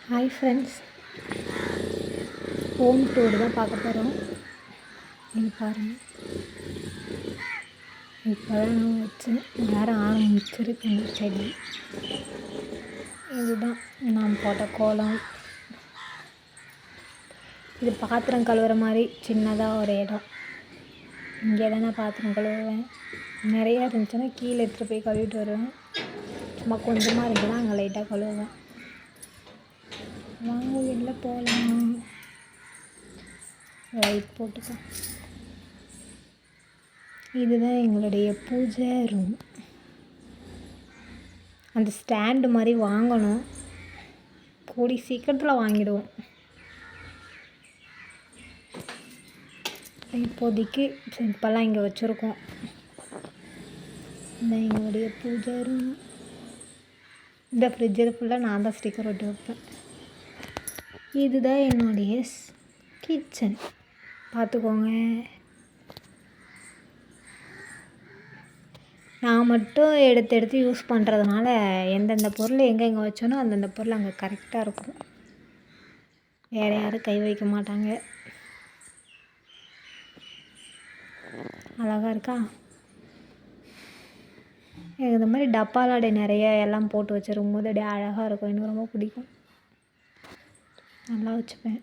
Hi friends, home tour தான் பார்க்க போகிறோம். இது பாருங்கள், இப்போ தான் நான் வச்சேன், வேறு ஆரம்பிச்சிருக்கு இந்த செடி. இதுதான் நான் போட்ட கோலம். இது பாத்திரம் கழுவுற மாதிரி சின்னதாக ஒரு இடம். இங்கே தான் நான் பாத்திரம் கழுவுவேன். நிறையா இருந்துச்சுன்னா கீழே எடுத்துகிட்டு போய் கழுவிட்டு வருவேன். சும்மா கொஞ்சமாக இருந்துச்சுன்னா அங்கே லைட்டாக கழுவுவேன். வாங்க வெளில போகலாம். லைட் போட்டுக்கோ. இதுதான் எங்களுடைய பூஜை ரூம். அந்த ஸ்டாண்டு மாதிரி வாங்கணும், கூடி சீக்கிரத்தில் வாங்கிடுவோம். இப்போதைக்கு சிம்பிளாக இங்கே வச்சுருக்கோம். இந்த எங்களுடைய பூஜை ரூம். இந்த ஃப்ரிட்ஜில் ஃபுல்லாக நான் தான் ஸ்டிக்கர் ஒட்டி வைப்பேன். இதுதான் என்னுடைய கிச்சன், பார்த்துக்கோங்க. நான் மட்டும் எடுத்து யூஸ் பண்ணுறதுனால எந்தெந்த பொருள் எங்கே வச்சோனோ அந்தந்த பொருள் அங்கே கரெக்டாக இருக்கும். வேறு யாரும் கை வைக்க மாட்டாங்க. அழகாக இருக்கா? எனக்கு இந்த மாதிரி டப்பாலாடை நிறைய எல்லாம் போட்டு வச்சிருக்கும் போது அப்படியே அழகாக இருக்கும். எனக்கு ரொம்ப பிடிக்கும், நல்லா வச்சுப்பேன்.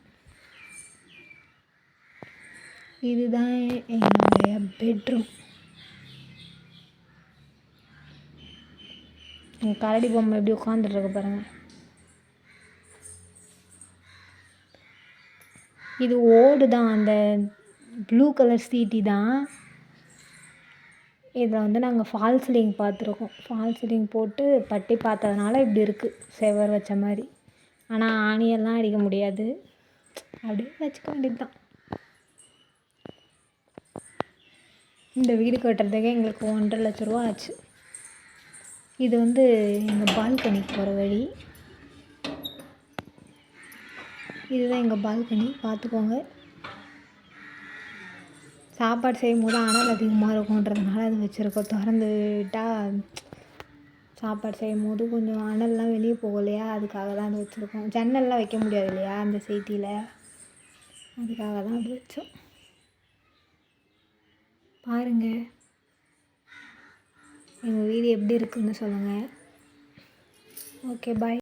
இதுதான் என்னுடைய பெட்ரூம். எங்கள் கரடி பொம்மை எப்படி உட்காந்துட்ருக்கு பாருங்கள். இது ஓடு தான், அந்த ப்ளூ கலர் சீட்டி தான். இதில் நாங்கள் ஃபால் சீலிங் பார்த்துருக்கோம். ஃபால் சீலிங் போட்டு பட்டி பார்த்ததுனால இப்படி இருக்குது, செவர் வச்ச மாதிரி. ஆனால் ஆணியெல்லாம் அடிக்க முடியாது, அப்படியே வச்சுக்க வேண்டியது தான். இந்த வீடு கட்டுறதுக்கே எங்களுக்கு 1.5 லட்ச ரூபா ஆச்சு. இது எங்கள் பால்கனிக்கு போகிற வழி. இதுதான் எங்கள் பால்கனி, பார்த்துக்கோங்க. சாப்பாடு செய்யும் போது அனல் அதிகமாக இருக்குன்றதுனால அது வச்சுருக்கோம். திறந்து விட்டால் சாப்பாடு செய்யும் போது கொஞ்சம் அனல்லாம் வெளியே போகும் இல்லையா, அதுக்காக தான் அது வச்சுருக்கோம். ஜன்னல்லாம் வைக்க முடியாது இல்லையா அந்த சீட்டியில், அதுக்காக தான் அது வச்சோம். பாருங்கள் எங்கள் வீடு எப்படி இருக்குன்னு சொல்லுங்கள். ஓகே, பாய்.